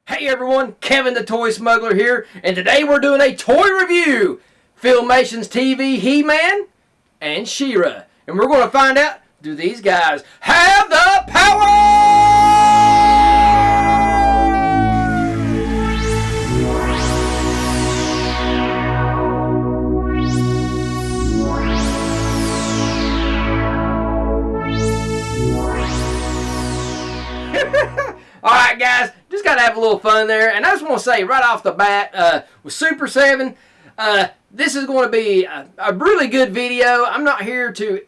Hey everyone, Kevin the Toy Smuggler here, and today we're doing a toy review. Filmation's TV He-Man and She-Ra. And we're going to find out, do these guys have the power? Alright guys, just got to have a little fun there. And I just want to say right off the bat, with Super 7, this is going to be a really good video. I'm not here to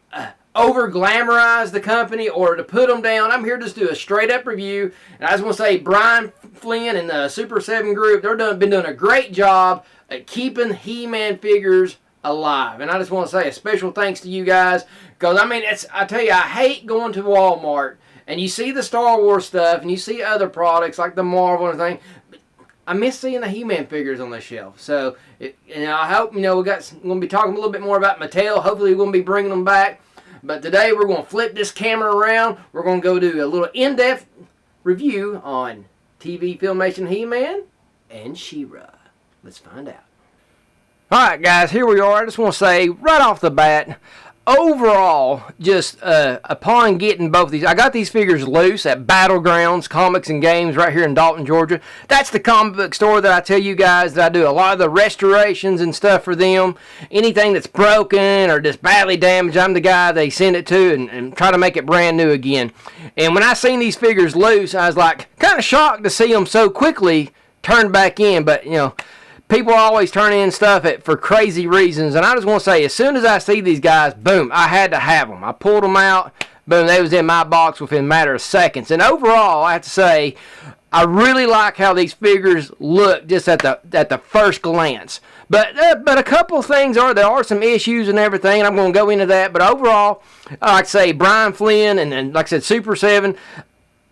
over-glamorize the company or to put them down. I'm here just to do a straight-up review. And I just want to say Brian Flynn and the Super 7 group, they've been doing a great job at keeping He-Man figures alive. And I just want to say a special thanks to you guys. Because, I mean, I tell you, I hate going to Walmart and you see the Star Wars stuff, and you see other products like the Marvel and everything. I miss seeing the He-Man figures on the shelf. So, I hope, we're going to be talking a little bit more about Mattel. Hopefully, we're going to be bringing them back. But today, we're going to flip this camera around. We're going to go do a little in-depth review on TV Filmation He-Man and She-Ra. Let's find out. Alright, guys, here we are. I just want to say, right off the bat, overall, just upon getting both these, I got these figures loose at Battlegrounds Comics and Games right here in Dalton, Georgia. That's the comic book store that I tell you guys that I do a lot of the restorations and stuff for them. Anything that's broken or just badly damaged, I'm the guy they send it to and try to make it brand new again. And when I seen these figures loose, I was like kind of shocked to see them so quickly turned back in. But, people always turn in stuff for crazy reasons, and I just want to say, as soon as I see these guys, boom, I had to have them. I pulled them out, boom, they was in my box within a matter of seconds. And overall, I have to say, I really like how these figures look just at the first glance. But a couple of things there are some issues and everything, and I'm going to go into that. But overall, like I say, Brian Flynn and like I said, Super 7,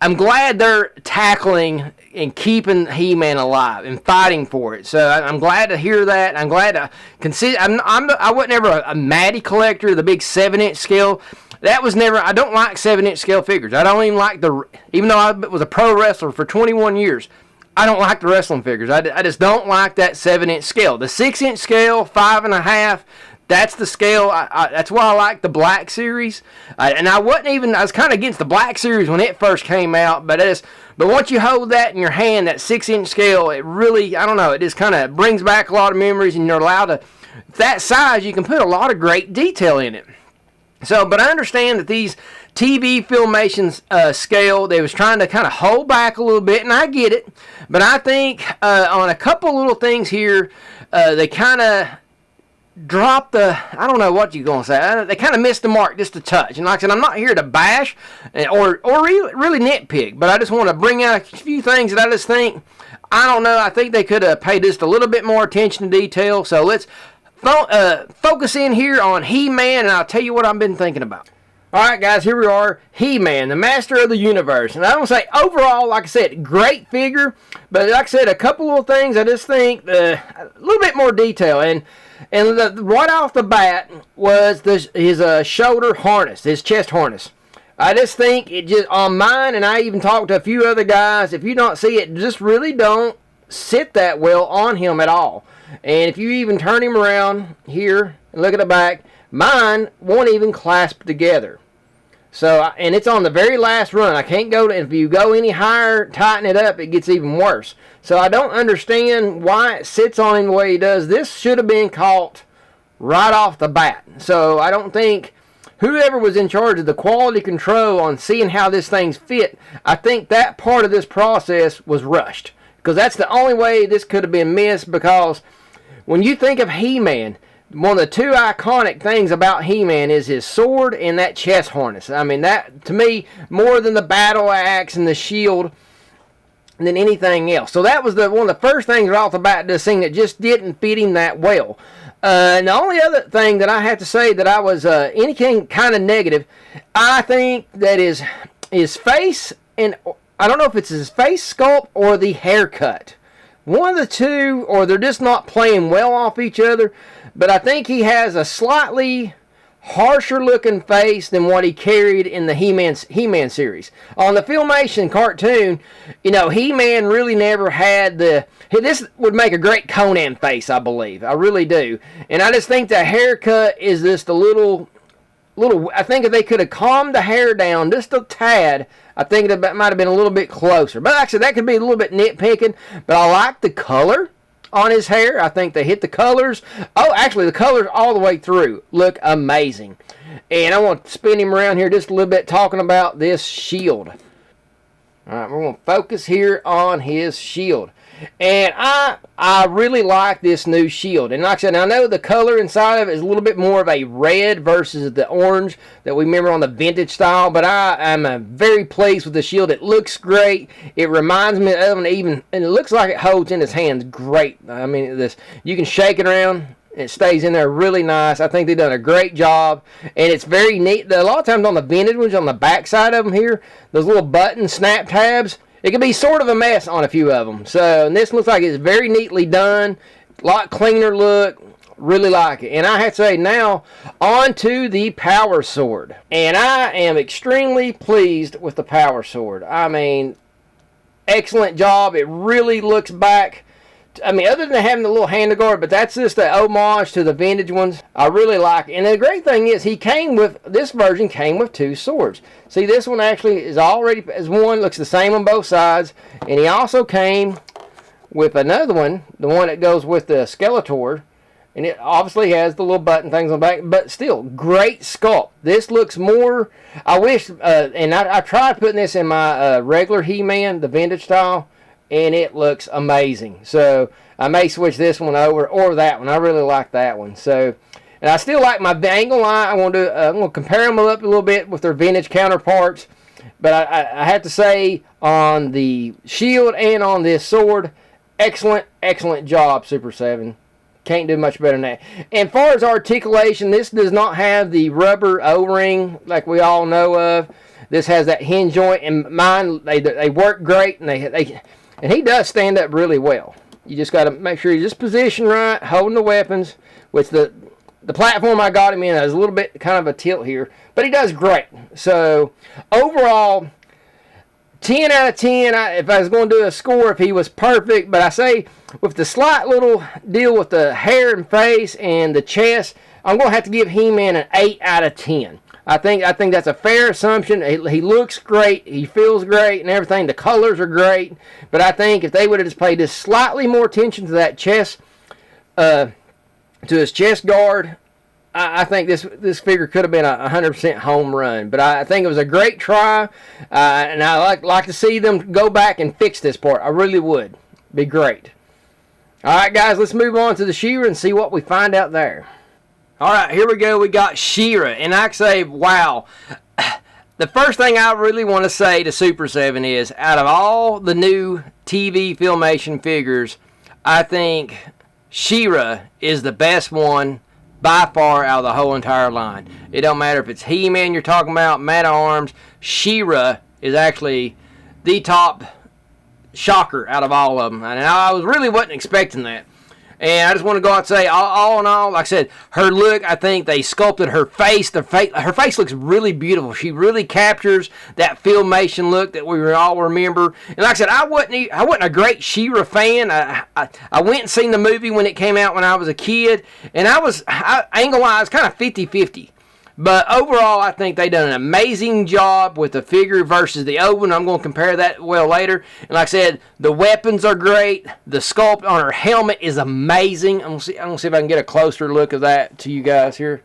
I'm glad they're tackling and keeping He-Man alive and fighting for it. So I'm glad to hear that. I'm glad to consider. I wasn't ever a Matty collector, the big 7-inch scale. That was never. I don't like 7-inch scale figures. I don't even like even though I was a pro wrestler for 21 years, I don't like the wrestling figures. I just don't like that 7-inch scale. The 6-inch scale, 5.5. That's the scale. That's why I like the Black Series. And I was kind of against the Black Series when it first came out. But once you hold that in your hand, that 6-inch scale, it really, I don't know, it just kind of brings back a lot of memories. And you're allowed to, that size, you can put a lot of great detail in it. So, but I understand that these TV Filmation's scale, they was trying to kind of hold back a little bit. And I get it. But I think on a couple little things here, they kind of drop I don't know what you're going to say. They kind of missed the mark just a touch. And like I said, I'm not here to bash or really nitpick, but I just want to bring out a few things that I just think, I don't know, I think they could have paid just a little bit more attention to detail. So let's focus in here on He-Man, and I'll tell you what I've been thinking about. Alright guys, here we are, He-Man, the Master of the Universe. And I want to say, overall, like I said, great figure. But like I said, a couple little things I just think, a little bit more detail. And right off the bat was his shoulder harness, his chest harness. I just think it just, on mine, and I even talked to a few other guys, if you don't see it, just really don't sit that well on him at all. And if you even turn him around here and look at the back, mine won't even clasp together. So, and it's on the very last run. I can't go to, if you go any higher, tighten it up, it gets even worse. So I don't understand why it sits on him the way he does. This should have been caught right off the bat. So I don't think whoever was in charge of the quality control on seeing how this thing's fit, I think that part of this process was rushed. Because that's the only way this could have been missed, because when you think of He-Man, one of the two iconic things about He-Man is his sword and that chest harness. I mean, that, to me, more than the battle axe and the shield than anything else. So that was one of the first things right off the bat to sing that just didn't fit him that well. And the only other thing that I have to say that I was anything kind of negative, I think that his face, and I don't know if it's his face sculpt or the haircut. One of the two, or they're just not playing well off each other. But I think he has a slightly harsher looking face than what he carried in the He-Man series. On the Filmation cartoon, you know, He-Man really never had the... This would make a great Conan face, I believe. I really do. And I just think the haircut is just a little... I think if they could have calmed the hair down just a tad, I think it might have been a little bit closer. But like I said, that could be a little bit nitpicking. But I like the color on his hair. I think they hit the colors. Oh, actually, the colors all the way through look amazing. And I want to spin him around here just a little bit talking about this shield. Alright, we're going to focus here on his shield. And I really like this new shield. And like I said, I know the color inside of it is a little bit more of a red versus the orange that we remember on the vintage style. But I am very pleased with the shield. It looks great. It reminds me of and it looks like it holds in his hands great. I mean, you can shake it around. It stays in there really nice. I think they've done a great job. And it's very neat. A lot of times on the vintage ones, on the back side of them here, those little button snap tabs, it can be sort of a mess on a few of them. So, and this looks like it's very neatly done. A lot cleaner look. Really like it. And I have to say now, on to the Power Sword. And I am extremely pleased with the Power Sword. I mean, excellent job. It really looks back. I mean, other than having the little handleguard, but that's just an homage to the vintage ones. I really like it. And the great thing is, this version came with two swords. See, this one actually is already as one, looks the same on both sides. And he also came with another one, the one that goes with the Skeletor. And it obviously has the little button things on the back, but still, great sculpt. This looks more, I wish, and I tried putting this in my regular He-Man, the vintage style, and it looks amazing. So I may switch this one over or that one. I really like that one. So, and I still like my angle line. I'm going to compare them up a little bit with their vintage counterparts. But I have to say, on the shield and on this sword, excellent job, Super 7. Can't do much better than that. And as far as articulation, this does not have the rubber O-ring like we all know of. This has that hinge joint, and mine, they work great, and he does stand up really well. You just got to make sure you're just positioned right, holding the weapons, which the platform I got him in is a little bit kind of a tilt here, but he does great. So overall, 10 out of 10. If I was going to do a score, if he was perfect, but I say with the slight little deal with the hair and face and the chest, I'm going to have to give He-Man an 8 out of 10. I think that's a fair assumption. He looks great. He feels great and everything. The colors are great. But I think if they would have just paid just slightly more attention to that chest, to his chest guard, I think this figure could have been a 100% home run. But I think it was a great try. And I like to see them go back and fix this part. I really would. Be great. All right, guys, let's move on to the She-Ra and see what we find out there. Alright, here we go. We got She-Ra. And I can say, wow. The first thing I really want to say to Super 7 is, out of all the new TV Filmation figures, I think She-Ra is the best one by far out of the whole entire line. It don't matter if it's He-Man you're talking about, Man-at-Arms. She-Ra is actually the top shocker out of all of them. And I really wasn't expecting that. And I just want to go out and say, all in all, like I said, her look, I think they sculpted her face. Her face looks really beautiful. She really captures that Filmation look that we all remember. And like I said, I wasn't a great She-Ra fan. I went and seen the movie when it came out when I was a kid. And I ain't gonna lie, I was kind of 50-50. But overall, I think they done an amazing job with the figure versus the old one. I'm going to compare that well later. And like I said, the weapons are great. The sculpt on her helmet is amazing. I'm going to see if I can get a closer look of that to you guys here.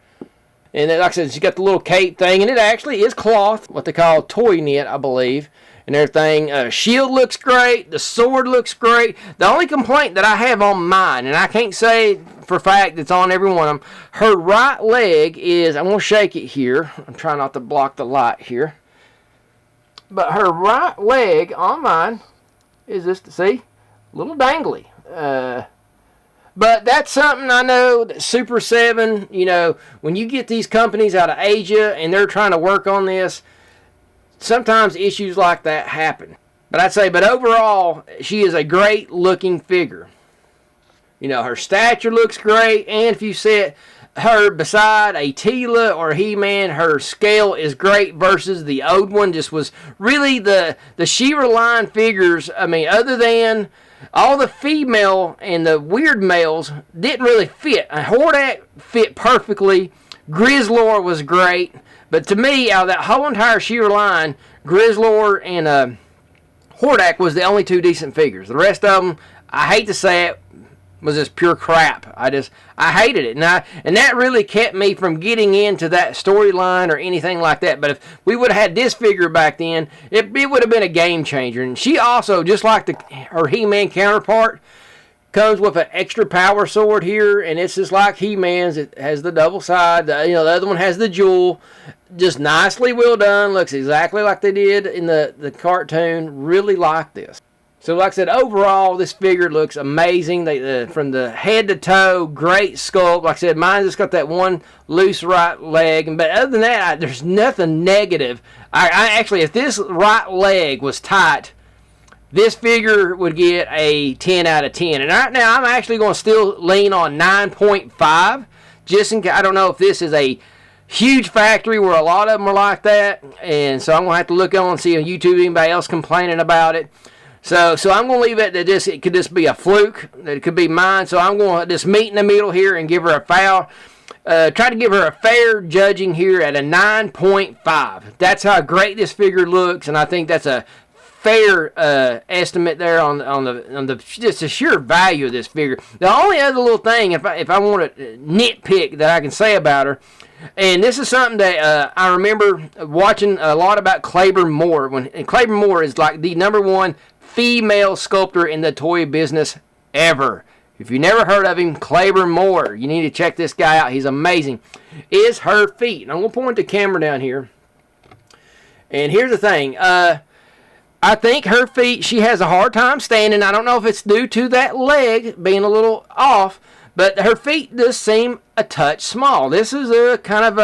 And then, like I said, she's got the little cape thing. And it actually is cloth, what they call toy knit, I believe. And everything. Shield looks great. The sword looks great. The only complaint that I have on mine, and I can't say for a fact it's on every one of them, her right leg is, I'm going to shake it here. I'm trying not to block the light here. But her right leg on mine is just, see, a little dangly. But that's something I know that Super 7, you know, when you get these companies out of Asia and they're trying to work on this, sometimes issues like that happen. But overall, she is a great looking figure. You know, her stature looks great, and if you see it, her beside a Tila or He-Man, her scale is great versus the old one. Just was really the She-Ra line figures. I mean, other than all the female and the weird males didn't really fit. Hordak fit perfectly. Grizzlor was great. But to me, out of that whole entire She-Ra line, Grizzlor and Hordak was the only two decent figures. The rest of them, I hate to say it, was just pure crap. I hated it. And that really kept me from getting into that storyline or anything like that. But if we would have had this figure back then, it would have been a game changer. And she also, just like her He-Man counterpart, comes with an extra power sword here, and it's just like He-Man's. It has the double side. The other one has the jewel. Just nicely well done. Looks exactly like they did in the cartoon. Really like this. So like I said, overall, this figure looks amazing. From the head to toe, great sculpt. Like I said, mine just got that one loose right leg. But other than that, there's nothing negative. I actually, if this right leg was tight, this figure would get a 10 out of 10. And right now, I'm actually going to still lean on 9.5. Just in case, I don't know if this is a huge factory where a lot of them are like that. And so I'm going to have to look on and see on YouTube anybody else complaining about it. So I'm going to leave it that it could just be a fluke. That it could be mine. So I'm going to just meet in the middle here and give her a foul. Try to give her a fair judging here at a 9.5. That's how great this figure looks, and I think that's a fair estimate there on the just the sheer value of this figure. The only other little thing, if I want to nitpick that I can say about her, and this is something that I remember watching a lot about Claiborne Moore. And Claiborne Moore is like the #1 female sculptor in the toy business ever. If you never heard of him, Claiborne Moore, you need to check this guy out. He's amazing. Is her feet. And I'm going to point the camera down here. And here's the thing. I think her feet, she has a hard time standing. I don't know if it's due to that leg being a little off, but her feet does seem a touch small. This is a kind of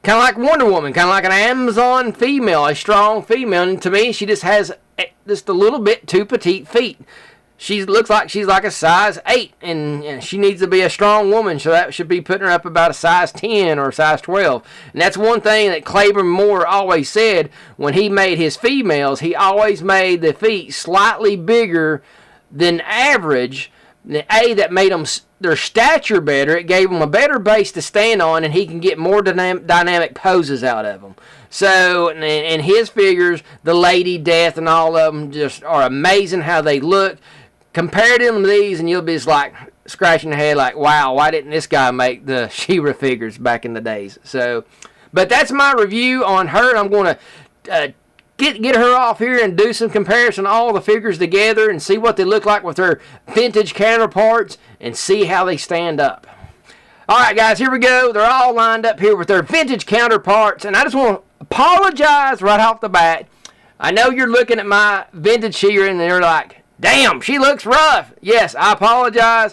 like Wonder Woman, kind of like an Amazon female, a strong female. And to me, she just has just a little bit too petite feet. She looks like she's like a size 8, and she needs to be a strong woman, so that should be putting her up about a size 10 or a size 12. And that's one thing that Claiborne Moore always said when he made his females. He always made the feet slightly bigger than average. That made them their stature better. It gave them a better base to stand on, and he can get more dynamic poses out of them. So, and his figures, the Lady Death and all of them, just are amazing how they look. Compare them to these, and you'll be just like scratching your head like, wow, why didn't this guy make the She-Ra figures back in the days? So, but that's my review on her. I'm going to get her off here and do some comparison of all the figures together and see what they look like with her vintage counterparts and see how they stand up. Alright guys, here we go. They're all lined up here with their vintage counterparts, and I just want to apologize right off the bat. I know you're looking at my vintage She-Ra and they're like, damn, she looks rough. Yes, I apologize.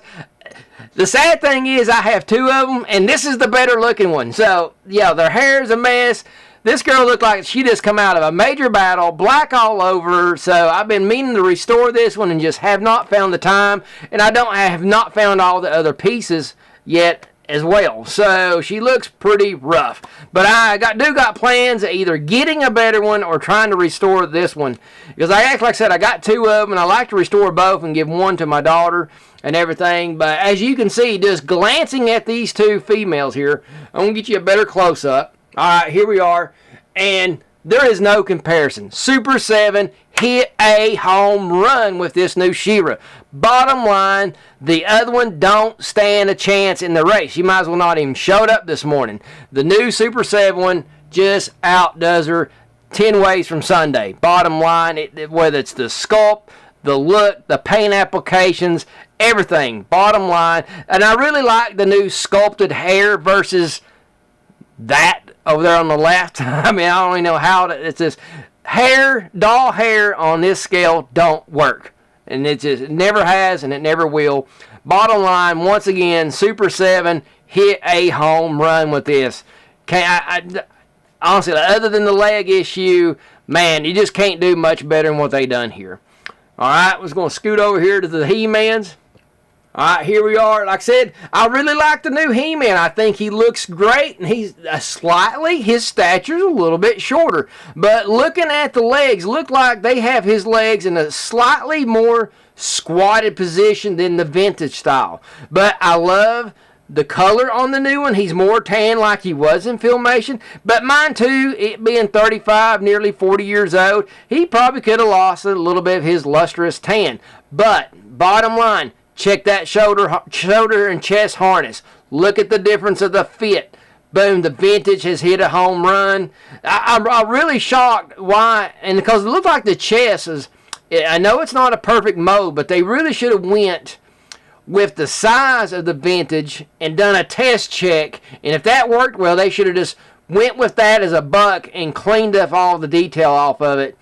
The sad thing is I have two of them, and this is the better looking one. So, yeah, their hair is a mess. This girl looked like she just come out of a major battle, black all over her. So I've been meaning to restore this one and just have not found the time. And I have not found all the other pieces yet as well. So she looks pretty rough. But I got plans of either getting a better one or trying to restore this one. Because like I said, I got two of them, and I like to restore both and give one to my daughter and everything. But as you can see, just glancing at these two females here, I'm going to get you a better close-up. Alright, here we are, and there is no comparison. Super 7 hit a home run with this new She-Ra. Bottom line, the other one don't stand a chance in the race. You might as well not even showed up this morning. The new Super 7 one just outdoes her 10 ways from Sunday. Bottom line, whether it's the sculpt, the look, the paint applications, everything. Bottom line, and I really like the new sculpted hair versus that over there on the left. I mean, I don't even know how it's just hair, doll hair on this scale don't work. And it just never has and it never will. Bottom line, once again, Super 7 hit a home run with this. Honestly, other than the leg issue, man, you just can't do much better than what they done here. Alright, we're going to scoot over here to the He-Mans. Alright, here we are. Like I said, I really like the new He-Man. I think he looks great, and he's his stature's a little bit shorter. But looking at the legs, look like they have his legs in a slightly more squatted position than the vintage style. But I love the color on the new one. He's more tan like he was in Filmation. But mine too, it being 35, nearly 40 years old, he probably could have lost a little bit of his lustrous tan. But, bottom line, check that shoulder and chest harness. Look at the difference of the fit. Boom, the vintage has hit a home run. I'm really shocked why, and because it looks like the chest is, I know it's not a perfect mold, but they really should have went with the size of the vintage and done a test check. And if that worked well, they should have just went with that as a buck and cleaned up all the detail off of it.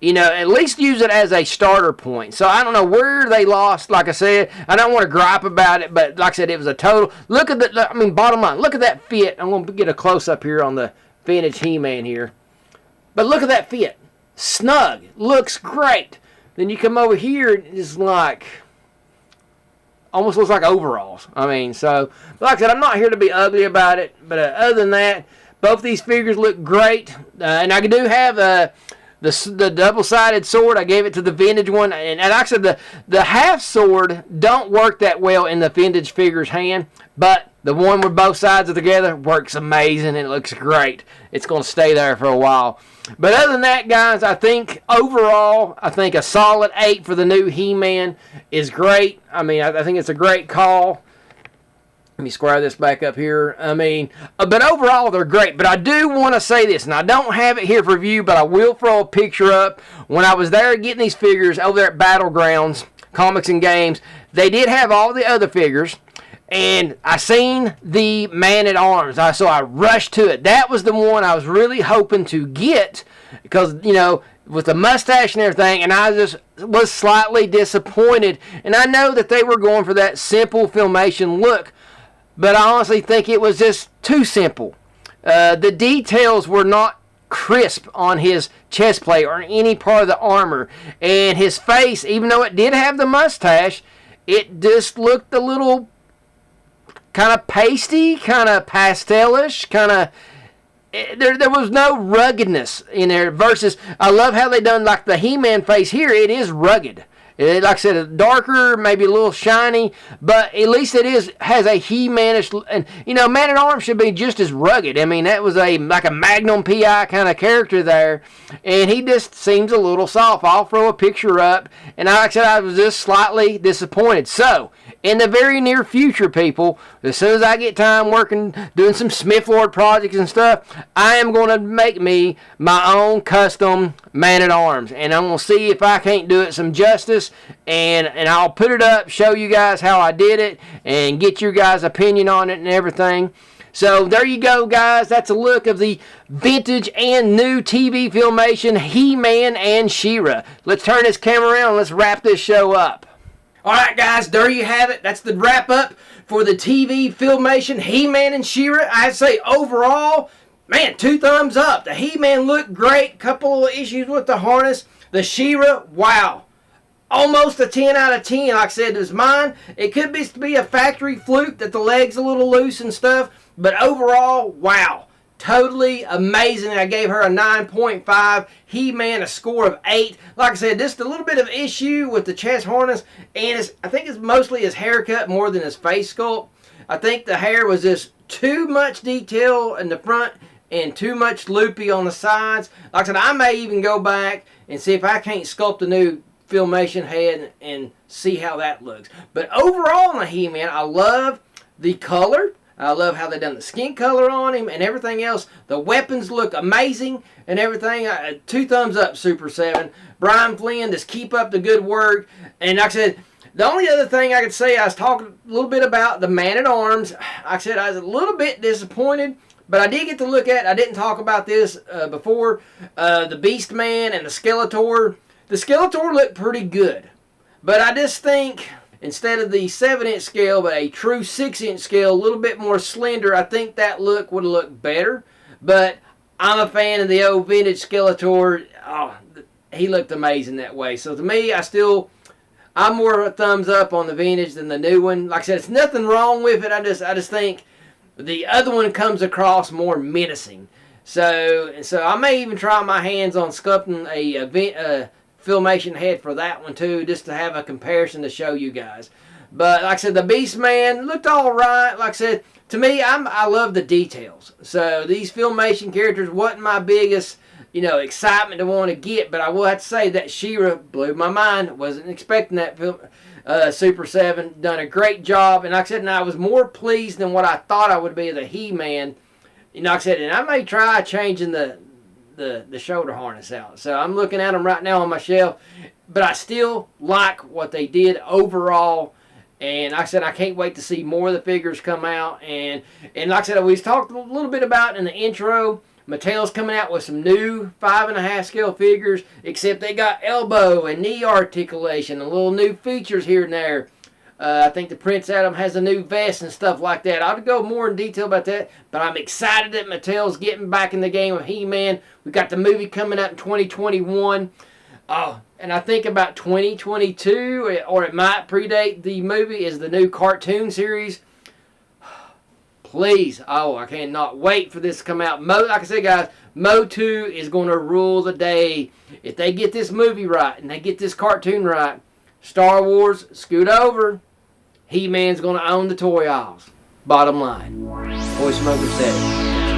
You know, at least use it as a starter point. So I don't know where they lost. Like I said, I don't want to gripe about it, but like I said, it was a total. Look at the, I mean, bottom line, look at that fit. I'm going to get a close-up here on the vintage He-Man here. But look at that fit. Snug. Looks great. Then you come over here, it's like, almost looks like overalls. I mean, so, like I said, I'm not here to be ugly about it. But other than that, both these figures look great. And I do have the double-sided sword. I gave it to the vintage one, and like I said, the half sword don't work that well in the vintage figure's hand, but the one where both sides are together works amazing, and it looks great. It's going to stay there for a while. But other than that, guys, I think overall, I think a solid 8 for the new He-Man is great. I mean, I think it's a great call. Let me square this back up here. I mean, but overall, they're great. But I do want to say this, and I don't have it here for review, but I will throw a picture up. When I was there getting these figures over there at Battlegrounds, Comics and Games, they did have all the other figures, and I seen the Man-at-Arms. So I rushed to it. That was the one I was really hoping to get because, you know, with the mustache and everything, and I just was slightly disappointed. And I know that they were going for that simple Filmation look, but I honestly think it was just too simple. The details were not crisp on his chest plate or any part of the armor. And his face, even though it did have the mustache, it just looked a little kind of pasty, kind of pastelish, kind of... There was no ruggedness in there versus... I love how they done like the He-Man face here. It is rugged. Like I said, it's darker, maybe a little shiny, but at least it has a He-Man-ish, and you know, Man-at-Arms should be just as rugged. I mean, that was like a Magnum P.I. kind of character there, and he just seems a little soft. I'll throw a picture up, and like I said, I was just slightly disappointed. So, in the very near future, people, as soon as I get time working, doing some Smith Lord projects and stuff, I am going to make me my own custom Man-at-Arms, and I'm going to see if I can't do it some justice, and I'll put it up, show you guys how I did it, and get your guys' opinion on it and everything. So there you go, guys. That's a look of the vintage and new TV Filmation He-Man and She-Ra. Let's turn this camera around and let's wrap this show up. Alright, guys, there you have it. That's the wrap up for the TV Filmation He-Man and She-Ra. I'd say overall, man, 2 thumbs up. The He-Man looked great. Couple of issues with the harness. The She-Ra, wow. Almost a 10 out of 10. Like I said, it was mine. It could be a factory fluke that the leg's a little loose and stuff. But overall, wow. Totally amazing. I gave her a 9.5. He-Man a score of 8. Like I said, just a little bit of issue with the chest harness. And I think it's mostly his haircut more than his face sculpt. I think the hair was just too much detail in the front and too much loopy on the sides. Like I said, I may even go back and see if I can't sculpt a new Filmation head and see how that looks. But overall on the He-Man, I love the color. I love how they done the skin color on him and everything else. The weapons look amazing and everything. 2 thumbs up, Super 7. Brian Flynn, just keep up the good work. And like I said, the only other thing I could say, I was talking a little bit about the Man-at-Arms. Like I said, I was a little bit disappointed, but I did get to look at, I didn't talk about this before, the Beast Man and the Skeletor. The Skeletor looked pretty good, but I just think instead of the 7-inch scale, but a true 6-inch scale, a little bit more slender, I think that look would have looked better. But I'm a fan of the old vintage Skeletor. Oh, he looked amazing that way. So to me, I'm more a thumbs up on the vintage than the new one. Like I said, it's nothing wrong with it. I just think the other one comes across more menacing. So I may even try my hands on sculpting a Filmation head for that one too, just to have a comparison to show you guys. But like I said, the Beast Man looked all right. Like I said, to me, I love the details. So these Filmation characters wasn't my biggest, excitement to want to get, but I will have to say that She-Ra blew my mind. Wasn't expecting that film. Super 7 done a great job, and like I said, I was more pleased than what I thought I would be the He-Man. Like I said, and I may try changing the shoulder harness out. So I'm looking at them right now on my shelf, but I still like what they did overall. And like I said, I can't wait to see more of the figures come out. And like I said, we talked a little bit about in the intro, Mattel's coming out with some new 5.5 scale figures, except they got elbow and knee articulation and little new features here and there. I think the Prince Adam has a new vest and stuff like that. I'll go more in detail about that, but I'm excited that Mattel's getting back in the game of He-Man. We got the movie coming out in 2021. Oh, and I think about 2022, or it might predate the movie, is the new cartoon series. Please, I cannot wait for this to come out. Like I said, guys, Mo2 is going to rule the day. If they get this movie right and they get this cartoon right, Star Wars, scoot over. He-Man's going to own the toy aisles. Bottom line. Boy Smuggler said it.